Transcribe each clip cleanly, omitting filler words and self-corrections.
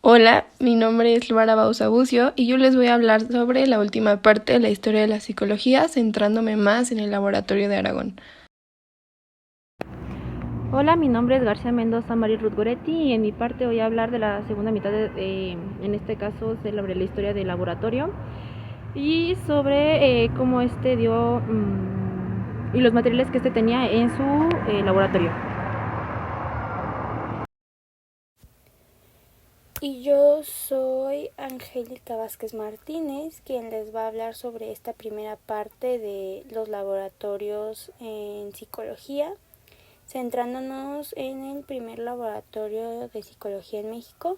Hola, mi nombre es Luara Bauza Bucio y yo les voy a hablar sobre la última parte de la historia de la psicología, centrándome más en el laboratorio de Aragón. Hola, mi nombre es García Mendoza Mari Ruth Goretti y en mi parte voy a hablar de la segunda mitad, en este caso sobre la historia del laboratorio y sobre cómo dio y los materiales que tenía en su laboratorio. Y yo soy Angélica Vázquez Martínez, quien les va a hablar sobre esta primera parte de los laboratorios en psicología, centrándonos en el primer laboratorio de psicología en México.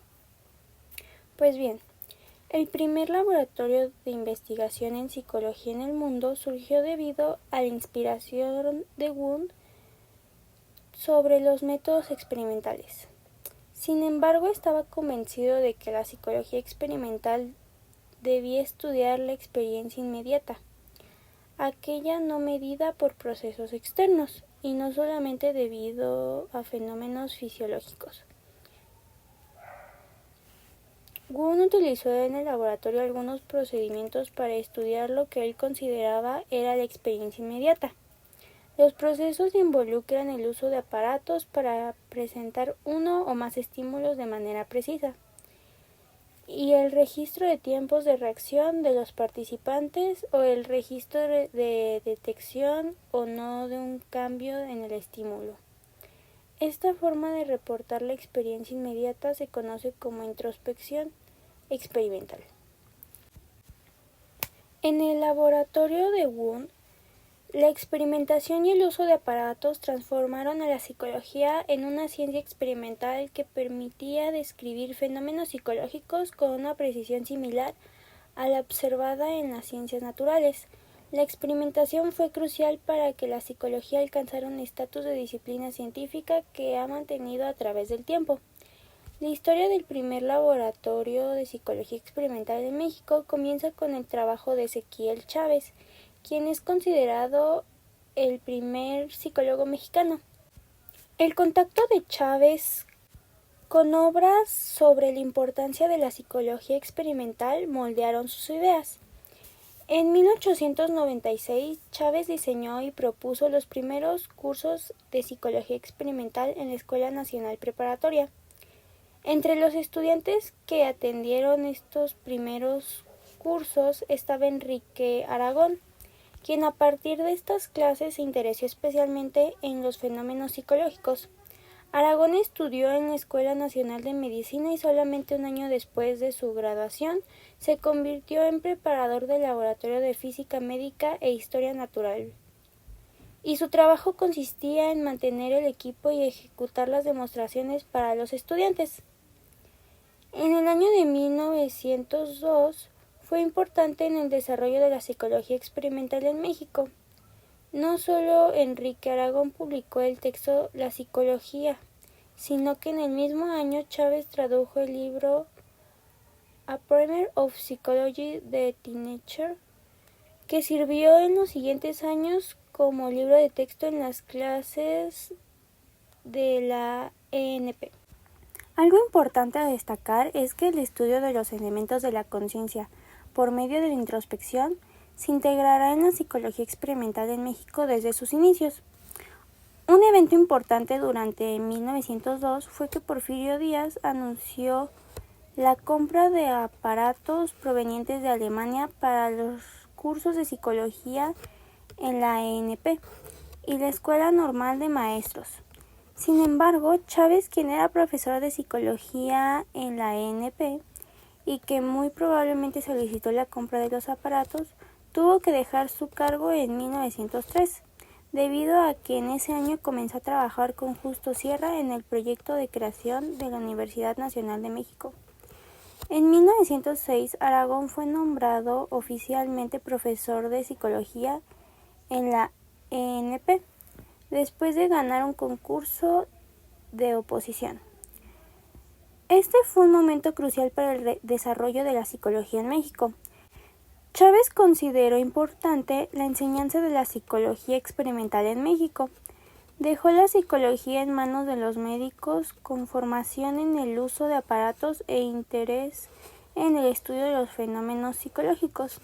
Pues bien, el primer laboratorio de investigación en psicología en el mundo surgió debido a la inspiración de Wundt sobre los métodos experimentales. Sin embargo, estaba convencido de que la psicología experimental debía estudiar la experiencia inmediata, aquella no medida por procesos externos y no solamente debido a fenómenos fisiológicos. Wundt utilizó en el laboratorio algunos procedimientos para estudiar lo que él consideraba era la experiencia inmediata. Los procesos involucran el uso de aparatos para presentar uno o más estímulos de manera precisa y el registro de tiempos de reacción de los participantes o el registro de detección o no de un cambio en el estímulo. Esta forma de reportar la experiencia inmediata se conoce como introspección experimental. En el laboratorio de Wundt, la experimentación y el uso de aparatos transformaron a la psicología en una ciencia experimental que permitía describir fenómenos psicológicos con una precisión similar a la observada en las ciencias naturales. La experimentación fue crucial para que la psicología alcanzara un estatus de disciplina científica que ha mantenido a través del tiempo. La historia del primer laboratorio de psicología experimental en México comienza con el trabajo de Ezequiel Chávez, quien es considerado el primer psicólogo mexicano. El contacto de Chávez con obras sobre la importancia de la psicología experimental moldearon sus ideas. En 1896, Chávez diseñó y propuso los primeros cursos de psicología experimental en la Escuela Nacional Preparatoria. Entre los estudiantes que atendieron estos primeros cursos estaba Enrique Aragón, quien a partir de estas clases se interesó especialmente en los fenómenos psicológicos. Aragón estudió en la Escuela Nacional de Medicina y solamente un año después de su graduación se convirtió en preparador del Laboratorio de Física Médica e Historia Natural. Y su trabajo consistía en mantener el equipo y ejecutar las demostraciones para los estudiantes. En el año de 1902 fue importante en el desarrollo de la psicología experimental en México. No solo Enrique Aragón publicó el texto La Psicología, sino que en el mismo año Chávez tradujo el libro A Primer of Psychology de Teenager, que sirvió en los siguientes años como libro de texto en las clases de la ENP. Algo importante a destacar es que el estudio de los elementos de la conciencia por medio de la introspección se integrará en la psicología experimental en México desde sus inicios. Un evento importante durante 1902 fue que Porfirio Díaz anunció la compra de aparatos provenientes de Alemania para los cursos de psicología en la ENP y la Escuela Normal de Maestros. Sin embargo, Chávez, quien era profesor de psicología en la ENP y que muy probablemente solicitó la compra de los aparatos, tuvo que dejar su cargo en 1903, debido a que en ese año comenzó a trabajar con Justo Sierra en el proyecto de creación de la Universidad Nacional de México. En 1906, Aragón fue nombrado oficialmente profesor de psicología en la ENP, después de ganar un concurso de oposición. Este fue un momento crucial para el desarrollo de la psicología en México. Chávez consideró importante la enseñanza de la psicología experimental en México, Dejó la psicología en manos de los médicos con formación en el uso de aparatos e interés en el estudio de los fenómenos psicológicos.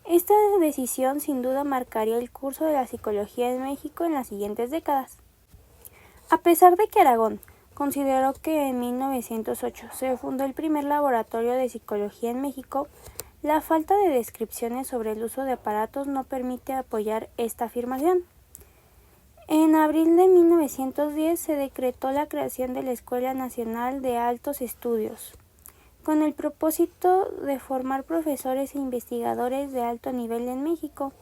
Esta decisión sin duda marcaría el curso de la psicología en México en las siguientes décadas. A pesar de que Aragón consideró que en 1908 se fundó el primer laboratorio de psicología en México, la falta de descripciones sobre el uso de aparatos no permite apoyar esta afirmación. En abril de 1910 se decretó la creación de la Escuela Nacional de Altos Estudios, con el propósito de formar profesores e investigadores de alto nivel en México.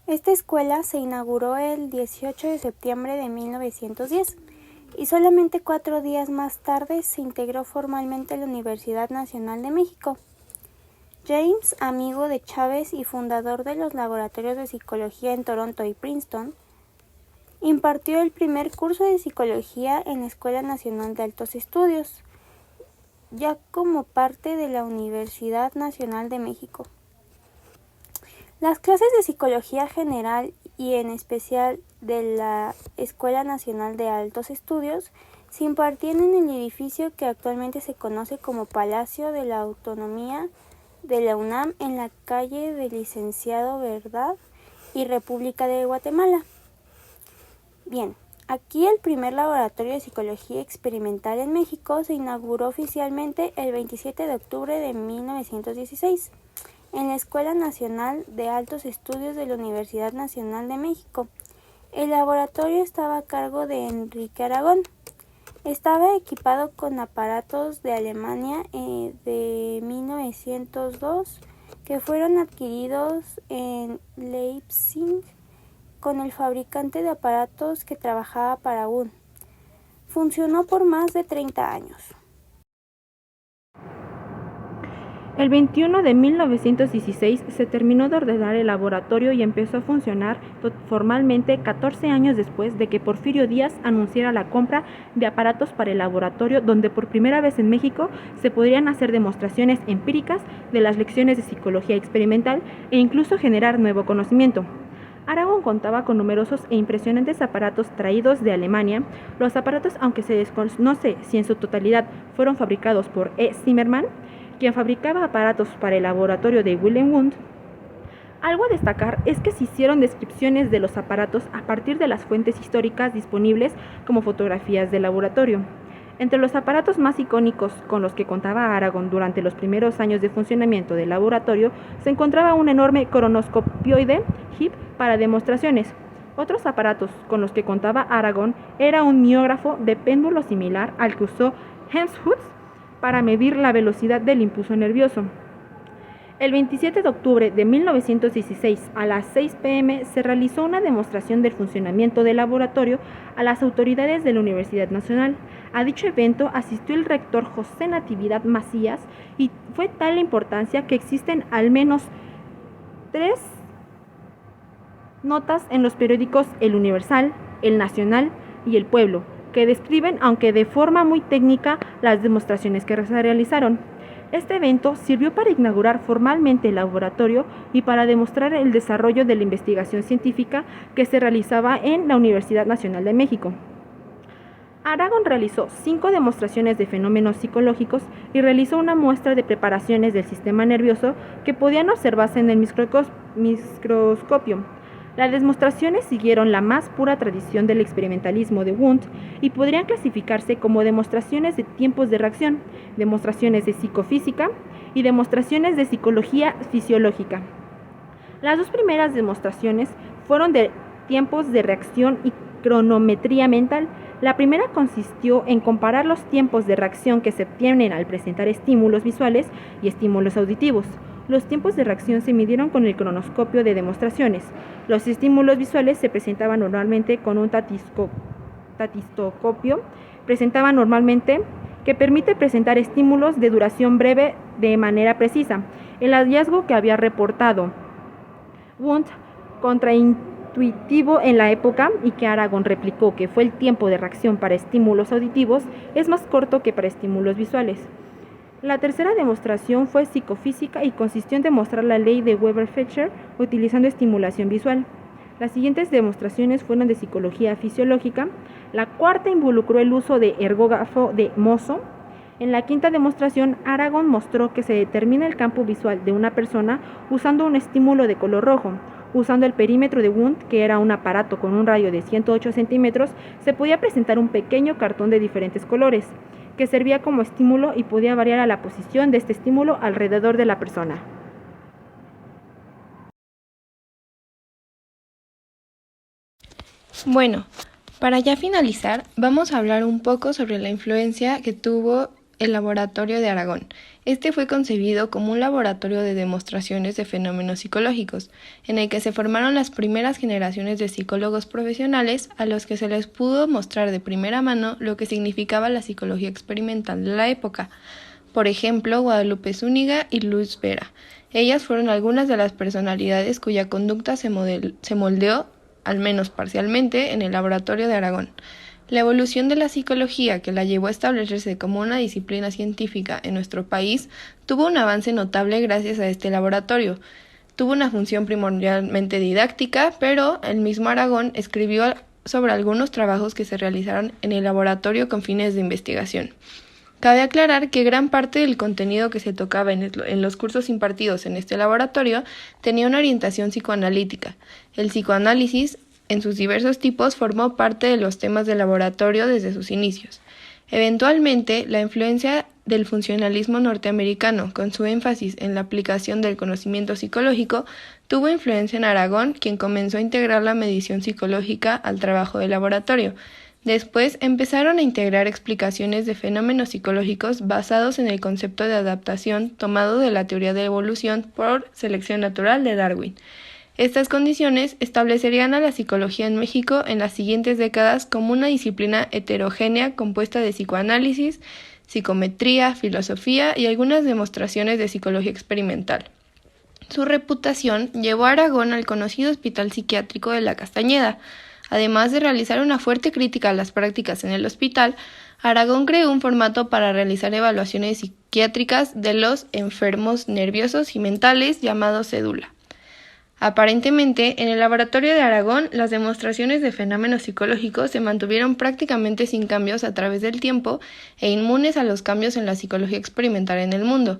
Esta escuela se inauguró el 18 de septiembre de 1910 y solamente 4 días más tarde se integró formalmente a la Universidad Nacional de México. James, amigo de Chávez y fundador de los laboratorios de psicología en Toronto y Princeton, impartió el primer curso de psicología en la Escuela Nacional de Altos Estudios, ya como parte de la Universidad Nacional de México. Las clases de psicología general y en especial de la Escuela Nacional de Altos Estudios se impartían en el edificio que actualmente se conoce como Palacio de la Autonomía de la UNAM en la calle del Licenciado Verdad y República de Guatemala. Bien, aquí el primer laboratorio de psicología experimental en México se inauguró oficialmente el 27 de octubre de 1916 en la Escuela Nacional de Altos Estudios de la Universidad Nacional de México. El laboratorio estaba a cargo de Enrique Aragón. Estaba equipado con aparatos de Alemania de 1902 que fueron adquiridos en Leipzig con el fabricante de aparatos que trabajaba para UN. Funcionó por más de 30 años. El 21 de 1916 se terminó de ordenar el laboratorio y empezó a funcionar formalmente 14 años después de que Porfirio Díaz anunciara la compra de aparatos para el laboratorio, donde por primera vez en México se podrían hacer demostraciones empíricas de las lecciones de psicología experimental e incluso generar nuevo conocimiento. Aragón contaba con numerosos e impresionantes aparatos traídos de Alemania. Los aparatos, aunque se desconoce si en su totalidad fueron fabricados por E. Zimmermann, quien fabricaba aparatos para el laboratorio de Wilhelm Wundt. Algo a destacar es que se hicieron descripciones de los aparatos a partir de las fuentes históricas disponibles como fotografías del laboratorio. Entre los aparatos más icónicos con los que contaba Aragón durante los primeros años de funcionamiento del laboratorio se encontraba un enorme cronoscopioide HIP para demostraciones. Otros aparatos con los que contaba Aragón era un miógrafo de péndulo similar al que usó Helmholtz para medir la velocidad del impulso nervioso. El 27 de octubre de 1916 a las 6 p.m. se realizó una demostración del funcionamiento del laboratorio a las autoridades de la Universidad Nacional. A dicho evento asistió el rector José Natividad Macías y fue tal la importancia que existen al menos 3 notas en los periódicos El Universal, El Nacional y El Pueblo, que describen, aunque de forma muy técnica, las demostraciones que se realizaron. Este evento sirvió para inaugurar formalmente el laboratorio y para demostrar el desarrollo de la investigación científica que se realizaba en la Universidad Nacional de México. Aragón realizó 5 demostraciones de fenómenos psicológicos y realizó una muestra de preparaciones del sistema nervioso que podían observarse en el microscopio. Las demostraciones siguieron la más pura tradición del experimentalismo de Wundt y podrían clasificarse como demostraciones de tiempos de reacción, demostraciones de psicofísica y demostraciones de psicología fisiológica. Las 2 primeras demostraciones fueron de tiempos de reacción y cronometría mental. La primera consistió en comparar los tiempos de reacción que se obtienen al presentar estímulos visuales y estímulos auditivos. Los tiempos de reacción se midieron con el cronoscopio de demostraciones. Los estímulos visuales se presentaban normalmente con un tatistoscopio, que permite presentar estímulos de duración breve de manera precisa. El hallazgo que había reportado Wundt contraintuitivo en la época y que Aragón replicó, que fue el tiempo de reacción para estímulos auditivos, es más corto que para estímulos visuales. La tercera demostración fue psicofísica y consistió en demostrar la ley de Weber-Fechner utilizando estimulación visual. Las siguientes demostraciones fueron de psicología fisiológica. La cuarta involucró el uso de ergógrafo de Mozo. En la quinta demostración, Aragon mostró que se determina el campo visual de una persona usando un estímulo de color rojo. Usando el perímetro de Wundt, que era un aparato con un radio de 108 centímetros, se podía presentar un pequeño cartón de diferentes colores, que servía como estímulo y podía variar a la posición de este estímulo alrededor de la persona. Bueno, para ya finalizar, vamos a hablar un poco sobre la influencia que tuvo el laboratorio de Aragón. Este fue concebido como un laboratorio de demostraciones de fenómenos psicológicos, en el que se formaron las primeras generaciones de psicólogos profesionales a los que se les pudo mostrar de primera mano lo que significaba la psicología experimental de la época. Por ejemplo, Guadalupe Zúñiga y Luz Vera. Ellas fueron algunas de las personalidades cuya conducta se moldeó, al menos parcialmente, en el laboratorio de Aragón. La evolución de la psicología, que la llevó a establecerse como una disciplina científica en nuestro país, tuvo un avance notable gracias a este laboratorio. Tuvo una función primordialmente didáctica, pero el mismo Aragón escribió sobre algunos trabajos que se realizaron en el laboratorio con fines de investigación. Cabe aclarar que gran parte del contenido que se tocaba en los cursos impartidos en este laboratorio tenía una orientación psicoanalítica. El psicoanálisis, en sus diversos tipos, formó parte de los temas del laboratorio desde sus inicios. Eventualmente, la influencia del funcionalismo norteamericano, con su énfasis en la aplicación del conocimiento psicológico, tuvo influencia en Aragón, quien comenzó a integrar la medición psicológica al trabajo del laboratorio. Después empezaron a integrar explicaciones de fenómenos psicológicos basados en el concepto de adaptación tomado de la teoría de evolución por selección natural de Darwin. Estas condiciones establecerían a la psicología en México en las siguientes décadas como una disciplina heterogénea compuesta de psicoanálisis, psicometría, filosofía y algunas demostraciones de psicología experimental. Su reputación llevó a Aragón al conocido Hospital Psiquiátrico de la Castañeda. Además de realizar una fuerte crítica a las prácticas en el hospital, Aragón creó un formato para realizar evaluaciones psiquiátricas de los enfermos nerviosos y mentales llamado cédula. Aparentemente, en el laboratorio de Aragón, las demostraciones de fenómenos psicológicos se mantuvieron prácticamente sin cambios a través del tiempo e inmunes a los cambios en la psicología experimental en el mundo.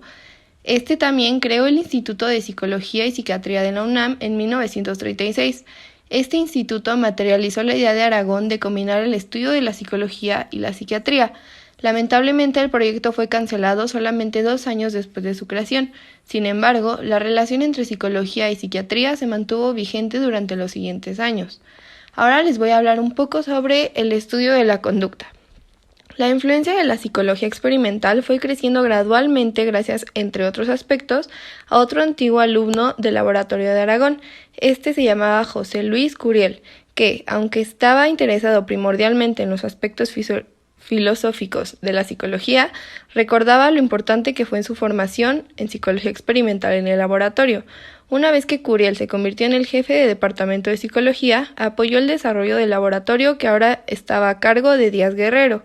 Este también creó el Instituto de Psicología y Psiquiatría de la UNAM en 1936. Este instituto materializó la idea de Aragón de combinar el estudio de la psicología y la psiquiatría. Lamentablemente, el proyecto fue cancelado solamente 2 años después de su creación. Sin embargo, la relación entre psicología y psiquiatría se mantuvo vigente durante los siguientes años. Ahora les voy a hablar un poco sobre el estudio de la conducta. La influencia de la psicología experimental fue creciendo gradualmente gracias, entre otros aspectos, a otro antiguo alumno del laboratorio de Aragón. Este se llamaba José Luis Curiel, que, aunque estaba interesado primordialmente en los aspectos filosóficos de la psicología, recordaba lo importante que fue en su formación en psicología experimental en el laboratorio. Una vez que Curiel se convirtió en el jefe de departamento de psicología, apoyó el desarrollo del laboratorio que ahora estaba a cargo de Díaz Guerrero.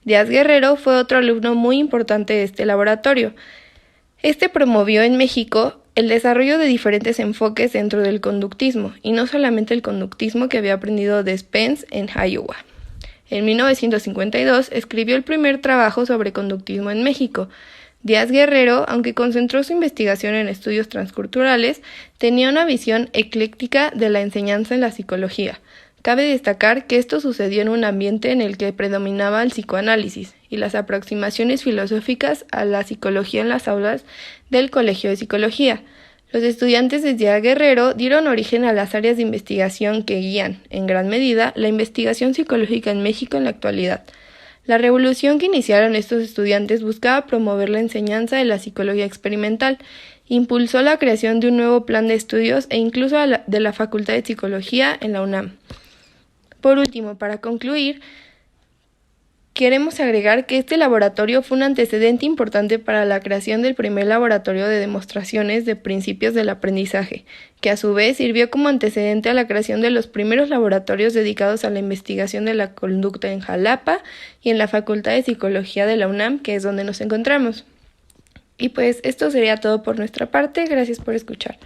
Díaz Guerrero fue otro alumno muy importante de este laboratorio. Este promovió en México el desarrollo de diferentes enfoques dentro del conductismo, y no solamente el conductismo que había aprendido de Spence en Iowa. En 1952 escribió el primer trabajo sobre conductismo en México. Díaz Guerrero, aunque concentró su investigación en estudios transculturales, tenía una visión ecléctica de la enseñanza en la psicología. Cabe destacar que esto sucedió en un ambiente en el que predominaba el psicoanálisis y las aproximaciones filosóficas a la psicología en las aulas del Colegio de Psicología. Los estudiantes de Díaz Guerrero dieron origen a las áreas de investigación que guían, en gran medida, la investigación psicológica en México en la actualidad. La revolución que iniciaron estos estudiantes buscaba promover la enseñanza de la psicología experimental, impulsó la creación de un nuevo plan de estudios e incluso de la Facultad de Psicología en la UNAM. Por último, para concluir, queremos agregar que este laboratorio fue un antecedente importante para la creación del primer laboratorio de demostraciones de principios del aprendizaje, que a su vez sirvió como antecedente a la creación de los primeros laboratorios dedicados a la investigación de la conducta en Jalapa y en la Facultad de Psicología de la UNAM, que es donde nos encontramos. Y pues esto sería todo por nuestra parte. Gracias por escuchar.